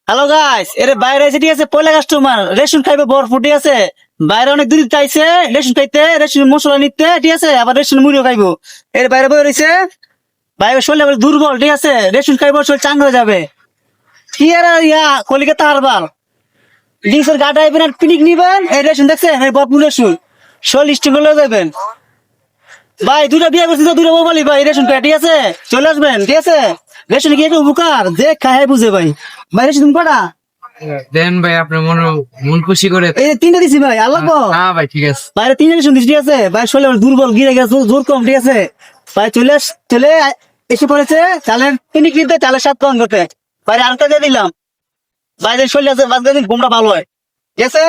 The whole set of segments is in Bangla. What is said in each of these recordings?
হ্যালো গাইস, এরে বাইরে এসে ঠিক আছে, পয়লা কাস্টমার রেশন খাইবে ভরপুর ঠিক আছে। বাইরে অনেক দূর চাইছে রেশন খাইতে, রেশন মশলা নিতে ঠিক আছে, আবার রেশন মুড়িও খাইবো। এর বাইরে বই রয়েছে, বাইরে শরীর আবার দুর্বল ঠিক আছে, রেশন খাইবো শরীর চাঙ্গ হয়ে যাবে। কি আর ইয়া কলিকাতা হারবার ডিসের গাটা আইবেন আর পিনিক নিবেন, এই রেশন দেখছেন, এই ভরপুর রেশন 40 টাকা লয়ে যাবেন। ভাই দুটা বিয়ে করছি তো, দুটা মোবাইল ভাই রেশন খাই ঠিক আছে, চলে আসবেন ঠিক আছে। রেশন কি একটু উপকার যে খায় বুঝে ভাই। ভাই রেশন কটা দেন ভাই, আপনার মন খুশি করে। এই যে তিনটা দিছি ভাই, আল্লাহ গো। হ্যাঁ ভাই, ঠিক আছে। বাইরে তিনটা রেশন দিছি ঠিক আছে, ভাই শরীর আমার দুর্বল গিরে গেছে, জোর কম ঠিক আছে। ভাই চলে এসে পড়েছে চালের পিনিক নিতে, চালের স্বাদ কম করতে। বাইরে আরেকটা দিয়ে দিলাম, বাইরে শরীর আছে বাদ দিয়ে ঘুমটা ভালো হয় ঠিক আছে।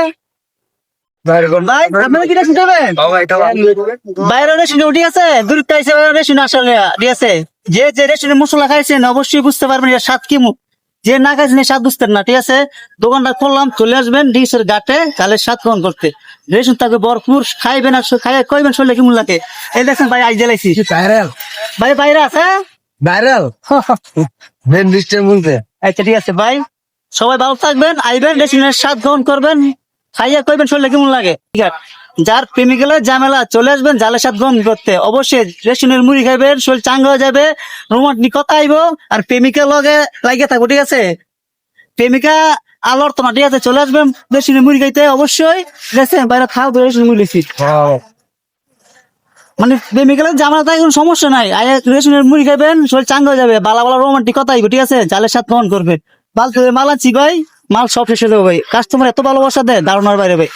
ভাই আপনারা কি রেশন খাবেন? বাইরে রেশন ঠিক আছে, দূরত্ব আইসে রেশন আসলে ঠিক আছে। যে রেশনের মশলা খাইছেন অবশ্যই বুঝতে পারবেন এর স্বাদ কি মুখ। যে না খাইছেন এর স্বাদ বুঝতেন না ঠিক আছে। দোকানটা করলাম, চলে আসবেন ডিসের ঘাটে চালের স্বাদ গ্রহণ করতে। রেশন থাকবে ভরপুর, খাইবেন আর খাই কইবেন শরীরে কেমন লাগে। এই দেখছেন ভাই আজ জ্বালাইছি ভাইরাল ভাই, বাইরে আছে। ভাইরাল মেন ডিস্টেন্স বলতে আচ্ছা ঠিক আছে ভাই, সবাই ভালো থাকবেন, আইবেন রেশনের স্বাদ গ্রহণ করবেন, খাইয়া কইবেন শরীরে কেমন লাগে ঠিক আছে। যার প্রেমিকের ঝামেলা চলে আসবেন জালের স্বাদ গ্রহণ করতে, অবশ্যই রেশনের মুড়ি খাইবেন, শরীর চাঙ্গা হয়ে যাবে, রোমান্টিক কথা আইবো আর প্রেমিকের লগে লাগিয়ে থাকবো ঠিক আছে। প্রেমিকা আলোর তোমার ঠিক আছে, চলে আসবেন রেশনের মুড়ি খাইতে অবশ্যই ঠিক আছে। বাইরে খাও তো রেশনের মুড়ি লেছি, মানে প্রেমিকের ঝামেলা থাকে কোনো সমস্যা নাই, রেশনের মুড়ি খাইবেন শরীর চাঙ্গা হয়ে যাবে, বালা বালা রোমান্টিক কথা আইবো ঠিক আছে, জালের স্বাদ গ্রহণ করবেন। মাল আনছি ভাই, মাল সব শেষ হয়ে যাবে ভাই, কাস্টমার এত ভালোবাসা দেয় ধারণার বাইরে ভাই।